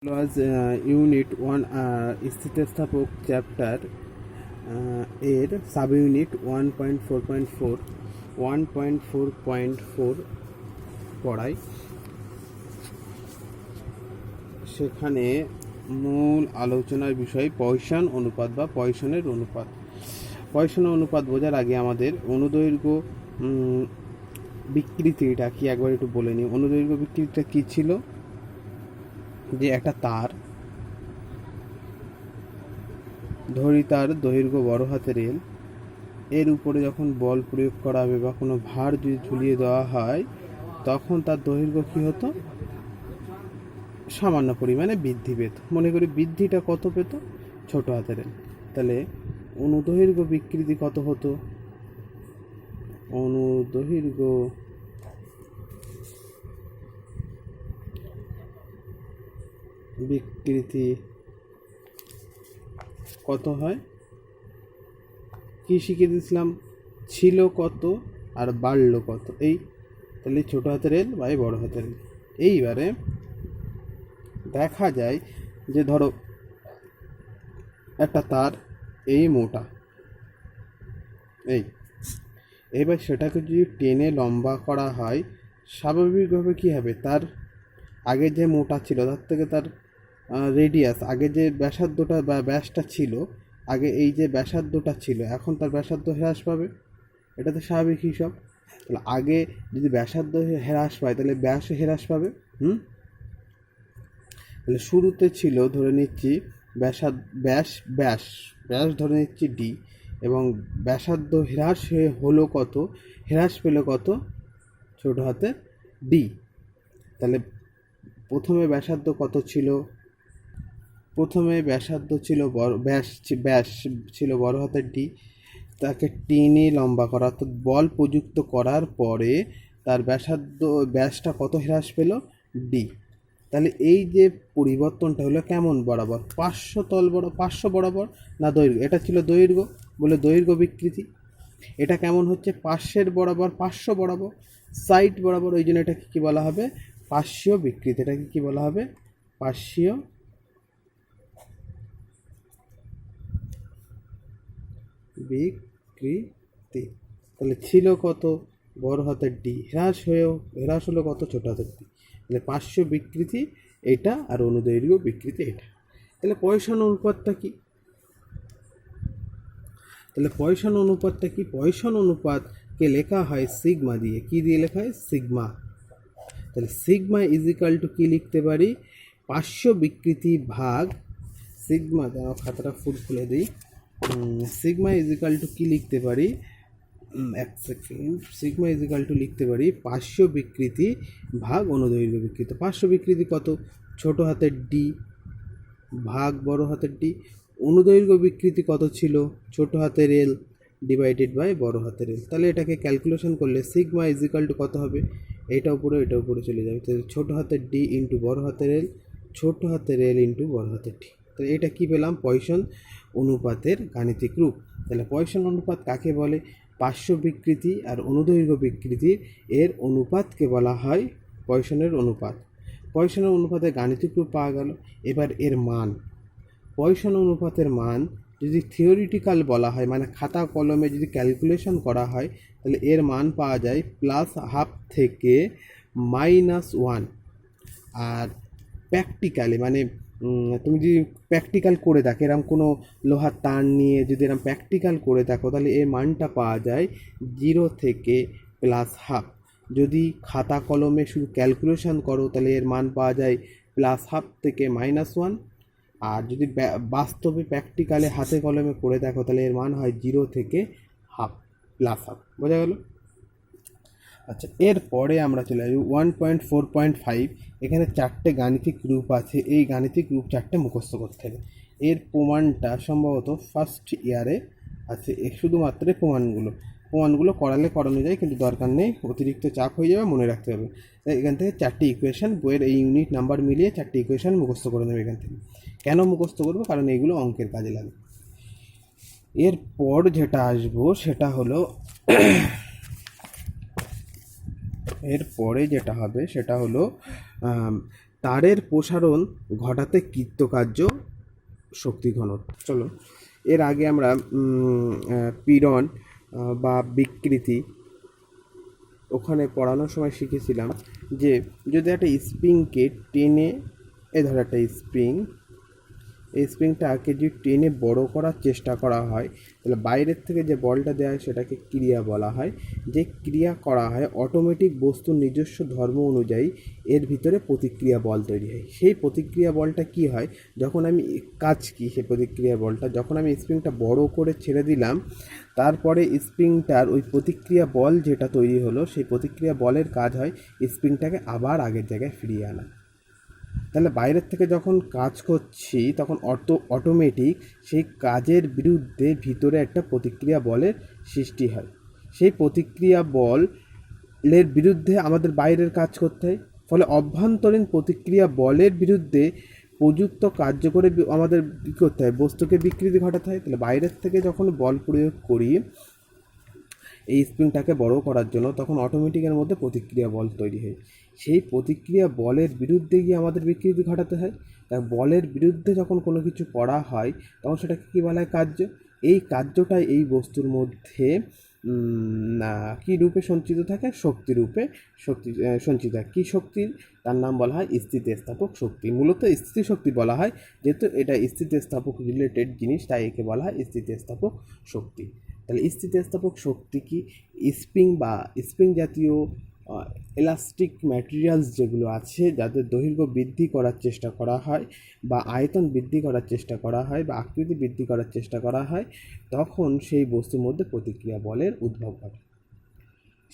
was unit 1 স্থিতিস্থাপক chapter এর sub unit 1.4.4 পড়াই। সেখানে মূল আলোচনার বিষয় পয়সন অনুপাত বা পয়সনের অনুপাত। পয়সন অনুপাত বোঝার আগে আমাদের অনুদৈর্ঘ্য বিকৃতিটা কি একবার একটু বলে নিই। অনুদৈর্ঘ্য বিকৃতিটা কী ছিল? যে একটা তার, ধরি তার দৈর্ঘ্য বড় হাতের এল, এর উপরে যখন বল প্রয়োগ করা হবে বা কোনো ভার যদি ঝুলিয়ে দেওয়া হয় তখন তার দৈর্ঘ্য কী হতো? সামান্য পরিমাণে বৃদ্ধি পেত। মনে করি বৃদ্ধিটা কত পেত? ছোট হাতের এল। তাহলে অনুদৈর্ঘ্য বিকৃতি কত হতো? অনুদৈর্ঘ্য বিকৃতি কত হয়? কি শিখে দিয়েছিলাম? ছিল কত আর বাড়লো কত, এই তাহলে ছোট হাতের এল বাই বড় হাতের এল। এইবারে দেখা যায় যে ধরো একটা তার এই মোটা, এবার সেটাকে যদি টেনে লম্বা করা হয় স্বাভাবিকভাবে কী হবে? তার আগে যে মোটা ছিল তার থেকে তার রেডিয়াস, আগে যে ব্যাসার্ধটা বা ব্যাসটা ছিল, আগে এই যে ব্যাসার্ধটা ছিল এখন তার ব্যাসার্ধ হ্রাস পাবে। এটা তো স্বাভাবিক হিসাব। তাহলে আগে যদি ব্যাসার্ধ হ্রাস পায় তাহলে ব্যাসও হ্রাস পাবে। তাহলে শুরুতে ছিল ধরে নিচ্ছি ব্যাস ধরে নিচ্ছি ডি, এবং ব্যাসার্ধ হ্রাস হলো কত? হ্রাস পেল কত? ছোট হাতে ডি। তাহলে প্রথমে ব্যাসার্ধ কত ছিল? প্রথমে ব্যাসার্ধ ছিল ব্যাস ছিল বড় হাতের ডি, তাকে টেনে লম্বা করা অর্থাৎ বল প্রযুক্ত করার পরে তার ব্যাসটা কত হ্রাস পেল? ডি। তাহলে এই যে পরিবর্তনটা হলো কেমন বরাবর? 500 বরাবর না দৈর্ঘ্য? এটা ছিল দৈর্ঘ্য, বলে দৈর্ঘ্য বিকৃতি। এটা কেমন হচ্ছে? 500 বরাবর, 500 বরাবর, সাইড বরাবর, ওই জন্য এটাকে কী বলা হবে? পার্শ্বীয় বিকৃতি। এটাকে কী বলা হবে? পার্শ্বীয় বিকৃতি। তাহলে ছিল কত? বড় হাতের ডি, হ্রাস হলো কত? ছোট হাতের ডি। তাহলে পার্শ্বীয় বিকৃতি এটা, আর অনুদৈর্ঘ্য বিকৃতি এটা। তাহলে পয়সন অনুপাতটা কি? পয়সন অনুপাতকে লেখা হয় সিগমা দিয়ে। কি দিয়ে লেখা হয়? সিগমা। তাহলে সিগমা ইজিক্যাল টু কী লিখতে পারি? পার্শ্ব বিকৃতি ভাগ সিগমা। দাঁড়াও খাতাটা ফুল খুলে দিই। সিগমা ইজিক্যাল টু কী লিখতে পারি? এক সেকেন্ড। সিগমা ইজিক্যাল টু লিখতে পারি পার্শ্ব বিকৃতি ভাগ অনুদৈর্ঘ্য বিকৃতি। পার্শ্ব বিকৃতি কত? ছোট হাতের ডি ভাগ বড় হাতের ডি। অনুদৈর্ঘ্য বিকৃতি কত ছিল? ছোট হাতের এল ডিভাইডেড বাই বড় হাতের এল। তাহলে এটাকে ক্যালকুলেশন করলে সিগমা ইজিক্যাল টু কত হবে? এটা উপরে চলে যাবে। তাহলে ছোট হাতের ডি ইন্টু বড় হাতের এল, ছোট হাতের এল ইন্টু বড় হাতের ডি। তাহলে এটা কি পেলাম? পয়সন অনুপাতের গাণিতিক রূপ। তাহলে পয়সন অনুপাত কাকে বলে? পার্শ্ব বিকৃতি আর অনুদৈর্ঘ্য বিকৃতির এর অনুপাতকে বলা হয় পয়সনের অনুপাত। পয়সনের অনুপাতের গাণিতিক রূপ পাওয়া গেল। এবার এর মান, পয়সন অনুপাতের মান যদি থিওরিটিক্যাল বলা হয়, মানে খাতা কলমে যদি ক্যালকুলেশন করা হয়, তাহলে এর মান পাওয়া যায় +12 থেকে -1। আর প্র্যাকটিক্যালি মানে তুমি যদি প্র্যাকটিক্যাল করে দেখো, এরকম কোনো লোহার তার নিয়ে যদি এরকম প্র্যাকটিক্যাল করে দেখো, তাহলে এর মানটা পাওয়া যায় 0 থেকে +12। যদি খাতা কলমে শুধু ক্যালকুলেশন করো তাহলে এর মান পাওয়া যায় +12 থেকে -1। আর যদি বাস্তবে প্র্যাকটিক্যালে হাতে কলমে করে দেখো তাহলে এর মান হয় 0 থেকে +12। বোঝা গেল? আচ্ছা, এরপরে আমরা চলে আসবো 1.4.5। এখানে 4টে গাণিতিক রূপ আছে। এই গাণিতিক রূপ 4টে মুখস্থ করতে হবে। এর প্রমাণটা সম্ভবত ফার্স্ট ইয়ারে আছে। শুধুমাত্র প্রমাণগুলো করানো যায়, কিন্তু দরকার নেই, অতিরিক্ত চাপ হয়ে যাবে, মনে রাখতে হবে। এখান থেকে 4টে ইকুয়েশান, বইয়ের এই ইউনিট নাম্বার মিলিয়ে 4টে ইকুয়েশান মুখস্থ করে নেবে এখান থেকে। কেন মুখস্থ করবো? কারণ এইগুলো অঙ্কের কাজে লাগে। এরপর যেটা আসবো সেটা হলো এরপরে যেটা হবে সেটা হলো তারের প্রসারণ ঘটাতে কৃতকার্য শক্তি ঘনত্ব। চলো, এর আগে আমরা পীড়ন বা বিকৃতি ওখানে পড়ানোর সময় শিখেছিলাম যে যদি একটা স্প্রিংকে টেনে, এ ধর একটা স্প্রিং, এই স্প্রিংটাকে যদি টেনে বড় করার চেষ্টা করা হয় তাহলে বাইরের থেকে যে বলটা দেওয়া হয় সেটাকে ক্রিয়া বলা হয়। যে ক্রিয়া করা হয় অটোমেটিক বস্তুর নিজস্ব ধর্ম অনুযায়ী এর ভিতরে প্রতিক্রিয়া বল তৈরি হয়। সেই প্রতিক্রিয়া বলটা কি হয়, যখন আমি কাজ কি সেই প্রতিক্রিয়া বলটা যখন আমি স্প্রিংটা বড় করে ছেড়ে দিলাম, তারপরে স্প্রিংটার ওই প্রতিক্রিয়া বল যেটা তৈরি হলো সেই প্রতিক্রিয়া বলের কাজ হয় স্প্রিংটাকে আবার আগের জায়গায় ফিরিয়ে আনা। তাহলে বাইরের থেকে যখন কাজ করছি তখন অটোমেটিক সেই কাজের বিরুদ্ধে ভিতরে একটা প্রতিক্রিয়া বলের সৃষ্টি হয়। সেই প্রতিক্রিয়া বলের বিরুদ্ধে আমাদের বাইরের কাজ করতে হয়, ফলে অভ্যন্তরীণ প্রতিক্রিয়া বলের বিরুদ্ধে প্রযুক্ত কার্যকরে আমাদের কী করতে হয়, বস্তুকে বিকৃতি ঘটাতে হয়। তাহলে বাইরের থেকে যখন বল প্রয়োগ করি এই স্প্রিংটাকে বড় করার জন্য, তখন অটোমেটিকের মধ্যে প্রতিক্রিয়া বল তৈরি হয়। সেই প্রতিক্রিয়া বলের বিরুদ্ধে গিয়ে আমাদের বিকৃতি ঘটাতে হয়। তাই বলের বিরুদ্ধে যখন কোনো কিছু করা হয় তখন সেটাকে কী বলা হয়, কার্য। এই কার্যটাই এই বস্তুর মধ্যে কী রূপে সঞ্চিত থাকে, শক্তি রূপে সঞ্চিত থাকে। কী শক্তির, তার নাম বলা হয় স্থিতিস্থাপক শক্তি। মূলত স্থিতিশক্তি বলা হয়, যেহেতু এটা স্থিতিস্থাপক রিলেটেড জিনিস তাই একে বলা হয় স্থিতিস্থাপক শক্তি। তাহলে স্থিতিস্থাপক শক্তি কি, স্প্রিং জাতীয় এলাস্টিক ম্যাটেরিয়ালস যেগুলো আছে যাদের দৈর্ঘ্য বৃদ্ধি করার চেষ্টা করা হয় বা আয়তন বৃদ্ধি করার চেষ্টা করা হয় বা আকৃতি বৃদ্ধি করার চেষ্টা করা হয়, তখন সেই বস্তুর মধ্যে প্রতিক্রিয়া বলের উদ্ভব ঘটে।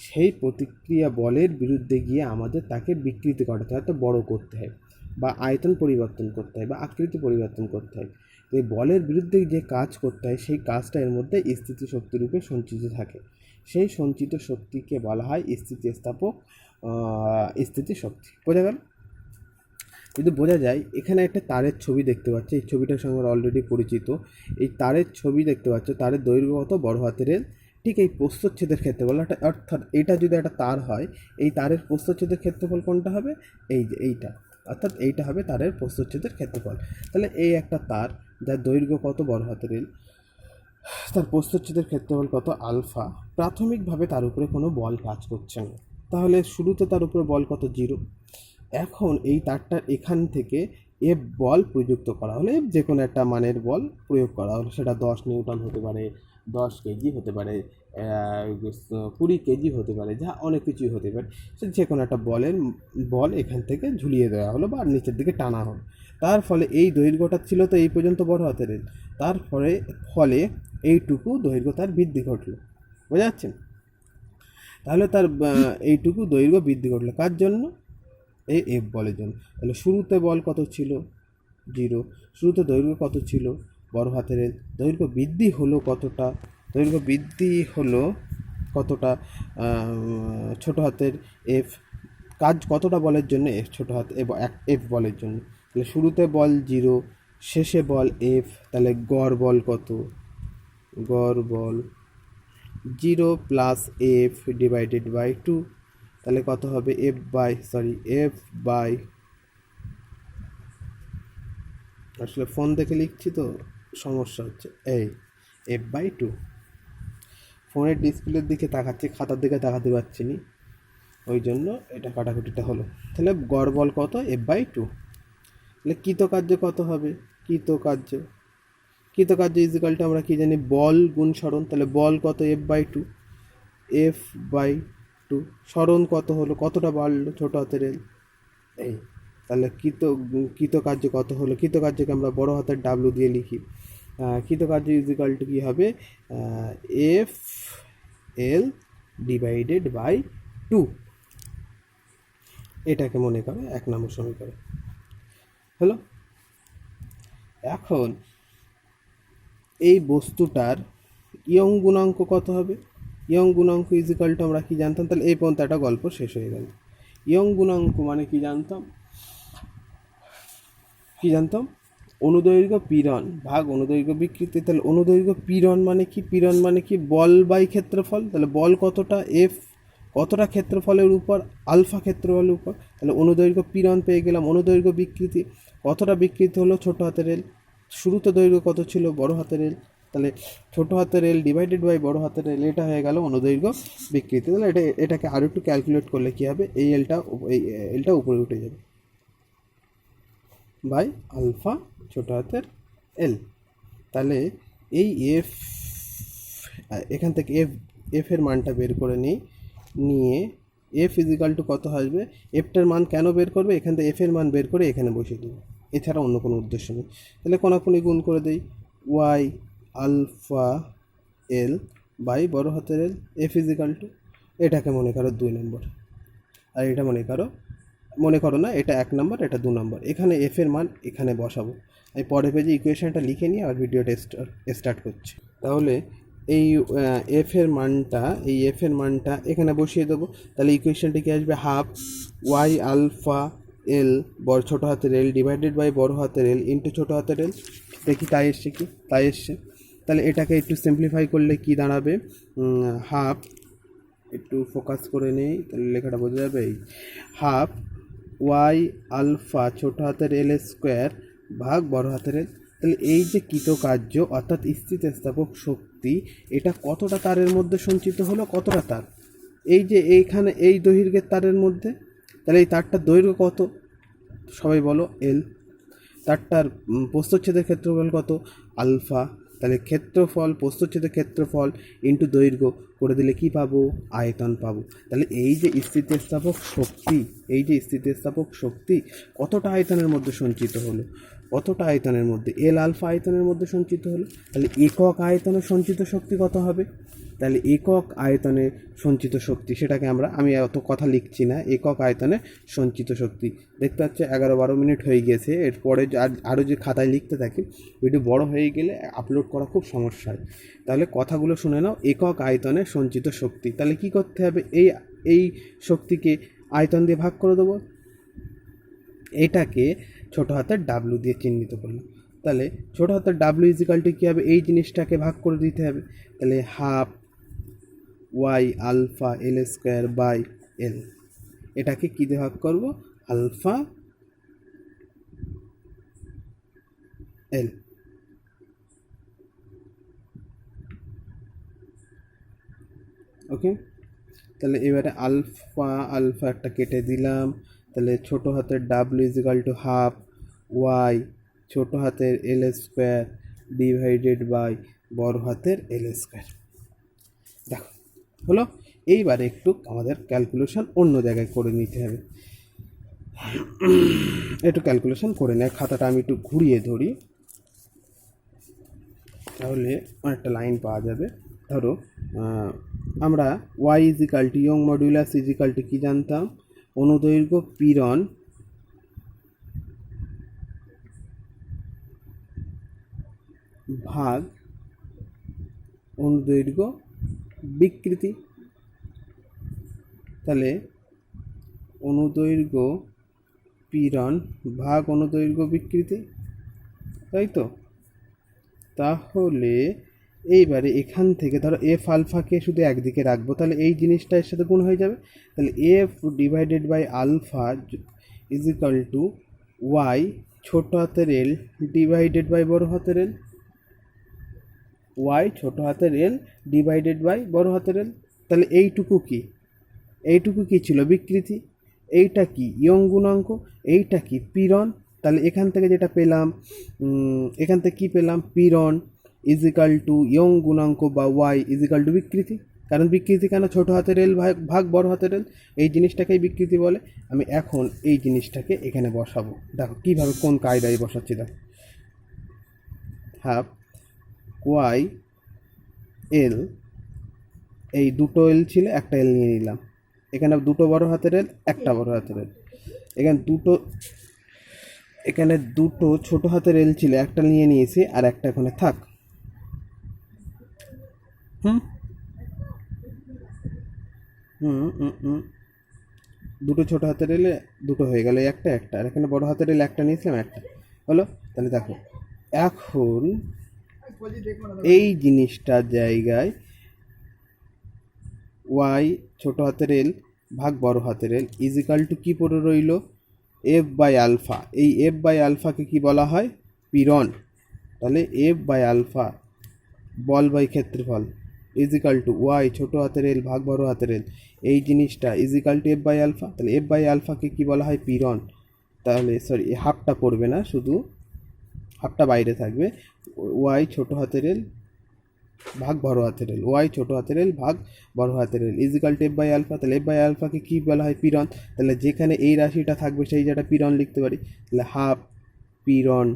সেই প্রতিক্রিয়া বলের বিরুদ্ধে গিয়ে আমাদের তাকে বিকৃতি ঘটাতে হয়, তো বড় করতে হয় বা আয়তন পরিবর্তন করতে হয় বা আকৃতি পরিবর্তন করতে হয়। এই বলের বিরুদ্ধে যে কাজ করতে হয় সেই কাজটা এর মধ্যে স্থিতিশক্তি রূপে সঞ্চিত থাকে। সেই সঞ্চিত শক্তিকে বলা হয় স্থিতিস্থাপক স্থিতিশক্তি। বোঝা গেল? যদি বোঝা যায়, এখানে একটা তারের ছবি দেখতে পাচ্ছি, এই ছবিটার সঙ্গে অলরেডি পরিচিত। এই তারের ছবি দেখতে পাচ্ছ, তারের দৈর্ঘ্য কত, বড় হাতের এল। ঠিক এই প্রস্থচ্ছেদের ক্ষেত্রফল, অর্থাৎ এটা যদি একটা তার হয়, এই তারের প্রস্থচ্ছেদের ক্ষেত্রফল কোনটা হবে, এই যে এইটা, অর্থাৎ এইটা হবে তারের প্রস্থচ্ছেদের ক্ষেত্রফল। তাহলে এই একটা তার যার দৈর্ঘ্য কত, বড় হাতের এল, তার প্রস্থচ্ছেদের ক্ষেত্রফল কত, আলফা। প্রাথমিকভাবে তার উপরে কোনো বল কাজ করছে না, তাহলে শুরুতে তার উপরে বল কত, 0। এখন এই তারটার এখান থেকে এফ বল প্রযুক্ত করা হলে, যে কোনো একটা মানের বল প্রয়োগ করা হলো, সেটা 10 নিউটন হতে পারে, 10 কেজি হতে পারে, 20 কেজি হতে পারে, যা অনেক কিছুই হতে পারে। সে যে কোনো একটা বল এখান থেকে ঝুলিয়ে দেওয়া হলো বা নিচের দিকে টানা হলো। তার ফলে এই দৈর্ঘ্যটা ছিল তো এই পর্যন্ত বড় হাতের, তার ফলে এইটুকু দৈর্ঘ্য তার বৃদ্ধি ঘটলো। বোঝা যাচ্ছে? তাহলে তার এইটুকু দৈর্ঘ্য বৃদ্ধি ঘটলো কার জন্য, এই এফ বলের জন্য। তাহলে শুরুতে বল কত ছিল, 0। শুরুতে দৈর্ঘ্য কত ছিল, বড় হাতের এল। দৈর্ঘ্য বৃদ্ধি হলো কতটা, দৈর্ঘ্য বৃদ্ধি হলো কতটা, ছোটো হাতের এফ। কাজ কতটা বলের জন্য, এফ ছোটো হাত এফ বলের জন্য। তাহলে শুরুতে বল 0, শেষে বল এফ। তাহলে গড় বল কত, গড় বল 0 প্লাস এফ ডিভাইডেড বাই 2। তাহলে কত হবে, এফ বাই, আসলে ফোন দেখে লিখছি তো সমস্যা হচ্ছে, এই এফ বাই 2। ফোনের ডিসপ্লের দিকে তাকাচ্ছি, খাতার দিকে তাকাতে পারছি নি, ওই জন্য এটা কাটাকুটিটা হলো। তাহলে গড় বল কত, এফ বাই 2। তাহলে কৃতকার্য কত হবে, কৃতকার্য ইজিক্যালটা আমরা কি জানি, বল গুণ সরণ। তাহলে বল কত, এফ বাই 2, এফ বাই 2। সরণ কত হলো, কতটা বাড়লো, ছোটো হাতের এল, এই। তাহলে কৃতকার্য কত হলো, কৃতকার্যকে আমরা বড় হাতের ডাব্লু দিয়ে লিখি। কৃতকার্য ইজিক্যাল টু কী হবে, এফ এল ডিভাইডেড বাই 2। এটাকে মনে করে 1 নম্বর সমীকরণ হলো। এখন এই বস্তুটার ইয়ং গুণাঙ্ক কত হবে, ইয়ং গুণাঙ্ক ইজিক্যাল টু আমরা কি জানতাম, তাহলে এই পর্যন্ত একটা গল্প শেষ হয়ে গেল। ইয়ং গুণাঙ্ক মানে কি জানতাম, অনুদৈর্ঘ্য পীড়ন ভাগ অনুদৈর্ঘ্য বিকৃতি। তাহলে অনুদৈর্ঘ্য পীড়ন মানে কি, বল বাই ক্ষেত্রফল। তাহলে বল কতটা, এফ কতটা ক্ষেত্রফলের উপর, আলফা ক্ষেত্রফলের উপর। তাহলে অনুদৈর্ঘ্য পীড়ন পেয়ে গেলাম, অনুদৈর্ঘ্য বিকৃতি কতটা বিকৃতি হলো ছোটো হাতের এল, শুরুতে দৈর্ঘ্য কত ছিল বড় হাতের এল, তাহলে ছোটো হাতের এল ডিভাইডেড বাই বড় হাতের এল, এটা হয়ে গেল অনুদৈর্ঘ্য বিকৃতি। তাহলে এটাকে আরও একটু ক্যালকুলেট করলে কী হবে, এই এলটা উপরে উঠে যাবে বাই আলফা ছোটো হাতের এল। তাহলে এই এফ, এখান থেকে এফের মানটা বের করে নিয়ে এফ ইজিক্যাল টু কত আসবে, এফটার মান কেন বের করবে, এখান থেকে এফের মান বের করে এখানে বসিয়ে দেবো, এছাড়া অন্য কোনো উদ্দেশ্য নেই। তাহলে কোনাকুনি গুণ করে দেই, ওয়াই আলফা এল বাই বড় হাতের এল, এফ ইজিক্যাল টু, এটাকে মনে করো 2 নম্বর, আর এটা মনে করো না এটা 1 নম্বর, এটা 2 নম্বর। এখানে এফের মান এখানে বসাবো। আমি পরের পেজে ইকুয়েশনটা লিখে নিয়ে আর ভিডিওটা স্টার্ট করছি। তাহলে এই এফের মানটা এখানে বসিয়ে দেবো। তাহলে ইকুয়েশনটি কি আসবে, হাফ ওয়াই আলফা এল ছোটো হাতের এল ডিভাইডেড বাই বড় হাতের এল ইন্টু ছোটো হাতের এল। দেখি তাই এসছে কি, তাই এসছে। তাহলে এটাকে একটু সিম্পলিফাই করলে কি দাঁড়াবে, হাফ, একটু ফোকাস করে নেই তাহলে লেখাটা বোঝা যাবে, এই হাফ ওয়াই আলফা ছোটো হাতের এল স্কোয়ার ভাগ বড় হাতের এল। তাহলে এই যে কৃতকার্য অর্থাৎ স্থিতিস্থাপক শক্তি, এটা কতটা তারের মধ্যে সঞ্চিত হলো, কতটা তার, এই যে এইখানে এই দৈর্ঘ্যের তারের মধ্যে, তাহলে এই তারটার দৈর্ঘ্য কত সবাই বলো, এল। তারটার প্রস্থচ্ছেদের ক্ষেত্রফল কত, আলফা। তাহলে ক্ষেত্রফল, প্রস্থচ্ছেদের ক্ষেত্রফল ইন্টু দৈর্ঘ্য করে দিলে কি পাবো, আয়তন পাবো। তাহলে এই যে স্থিতিস্থাপক শক্তি কতটা আয়তনের মধ্যে সঞ্চিত হলো, কতটা আয়তনের মধ্যে, এল আলফা আয়তনের মধ্যে সঞ্চিত হলো। তাহলে একক আয়তনে সঞ্চিত শক্তি কত হবে, তাহলে একক আয়তনে সঞ্চিত শক্তি, সেটাকে আমি অত কথা লিখছি না, একক আয়তনে সঞ্চিত শক্তি। দেখতে পাচ্ছ 11-12 মিনিট হয়ে গিয়েছে, এরপরে আরও যে খাতায় লিখতে থাকি, ভিডিও বড় হয়ে গেলে আপলোড করা খুব সমস্যা হয়। তাহলে কথাগুলো শুনে নাও, একক আয়তনে সঞ্চিত শক্তি। তাহলে কি করতে হবে, এই শক্তিকে আয়তন দিয়ে ভাগ করে দেবো, এটাকে ছোটো হাতের ডাব্লু দিয়ে চিহ্নিত করলাম। তাহলে ছোটো হাতের ডাব্লু ইজিক্যাল টু কী হবে, এই জিনিসটাকে ভাগ করে দিতে হবে। তাহলে half Y alpha L square by L, এটাকে কী দিয়ে ভাগ করবো, আলফা এল। ওকে, তাহলে এবারে আলফা একটা কেটে দিলাম। তাহলে ছোটো হাতের W equal to half Y ছোটো হাতের এল স্কোয়ার ডিভাইডেড বাই বড় হাতের এল স্কোয়ার। দেখো হলো। এইবারে একটু আমাদের ক্যালকুলেশন অন্য জায়গায় করে নিতে হবে, একটু ক্যালকুলেশন করে নেয়। খাতাটা আমি একটু ঘুরিয়ে ধরি, তাহলে অনেকটা লাইন পাওয়া যাবে। ধরো আমরা Y equal to Young modulus equal to কী জানতাম, অনুদৈর্ঘ্য পীড়ন ভাগ অনুদৈর্ঘ্য বিকৃতি। তাহলে অনুদৈর্ঘ্য পীড়ন ভাগ অনুদৈর্ঘ্য বিকৃতি, তাই তো। তাহলে এইবারে এখান থেকে ধরো এফ আলফাকে শুধু একদিকে রাখবো, তাহলে এই জিনিসটা এর সাথে গুণ হয়ে যাবে। তাহলে F divided by alpha equal to Y ছোটো হাতের এল ডিভাইডেড বাই বড় হাতের এল, ওয়াই ছোটো হাতের এল ডিভাইডেড বাই বড় হাতের এল। তাহলে এইটুকু কি ছিল, বিকৃতি। এইটা কি, ইয়ং গুণাঙ্ক। এইটা কি, পীড়ন। তাহলে এখান থেকে যেটা পেলাম, এখান থেকে কী পেলাম, পীড়ন ইজিক্যাল টু ইয়ং গুণাঙ্ক বা ওয়াই ইজিক্যাল টু বিকৃতি। কারণ বিকৃতি কেন, ছোটো হাতের এল ভাগ বড় হাতের এল, এই জিনিসটাকেই বিকৃতি বলে। আমি এখন এই জিনিসটাকে এখানে বসাবো, দেখো কীভাবে কোন কায়দায় বসাচ্ছি। দেখো হাফ ওয়াই এল, এই দুটো এল ছিল, একটা এল নিয়ে নিলাম, এখানে দুটো বড় হাতের এল একটা বড় হাতের এল, এখানে দুটো ছোটো হাতের এল ছিল, একটা নিয়ে নিয়েছি আর একটা এখানে থাক। দুটো ছোটো হাতের এলে দুটো হয়ে গেল, একটা আর এখানে বড় হাতের এলে একটা নিয়েছিলাম, একটা হলো। তাহলে দেখো এখন এই জিনিসটার জায়গায় ওয়াই ছোট হাতের এল ভাগ বড় হাতের এল ইজিক্যাল টু কী পড়ে রইল এফ বাই আলফা। এই এফ বাই আলফাকে কি বলা হয় পীড়ন। তাহলে এফ বাই আলফা বল বাই ক্ষেত্রফল ইজিক্যাল টু ওয়াই ছোট হাতের এল ভাগ বড় হাতের এল, এই জিনিসটা equal to F by alpha. তাহলে এফ বাই আলফাকে কী বলা হয় পীড়ন। তাহলে সরি হাফটা পড়বে না, শুধু হাফটা বাইরে থাকবে। ওয়াই ছোট হাতের এল ভাগ বড় হাতের এল, ওয়াই ছোট হাতের এল ভাগ বড় হাতের L equal to F by alpha. তাহলে এফ বাই আলফাকে কী বলা হয় পীড়ন। তাহলে যেখানে এই রাশিটা থাকবে সেই জায়গাটা পীড়ন লিখতে পারি। তাহলে হাফ পীড়ন।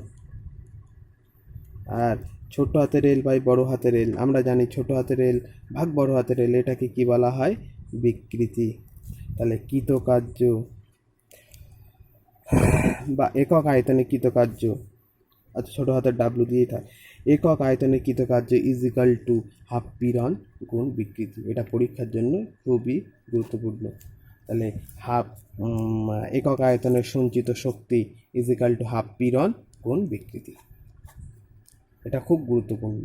আর ছোট হাতের এল বাই বড় হাতের এল, আমরা জানি ছোট হাতের এল ভাগ বড় হাতের এল, এটাকে কি বলা হয় বিকৃতি। তাহলে কৃতকার্য বা একক আয়তনে কৃতকার্য, আচ্ছা ছোটো হাতের ডাব্লু দিয়েই থাক, একক আয়তনে কৃতকার্য ইজিক্যাল টু হাফ পীড়ন গুণ বিকৃতি। এটা পরীক্ষার জন্য খুবই গুরুত্বপূর্ণ। তাহলে হাফ একক আয়তনের সঞ্চিত শক্তি ইজিক্যাল টু হাফ পীড়ন গুণ বিকৃতি, এটা খুব গুরুত্বপূর্ণ।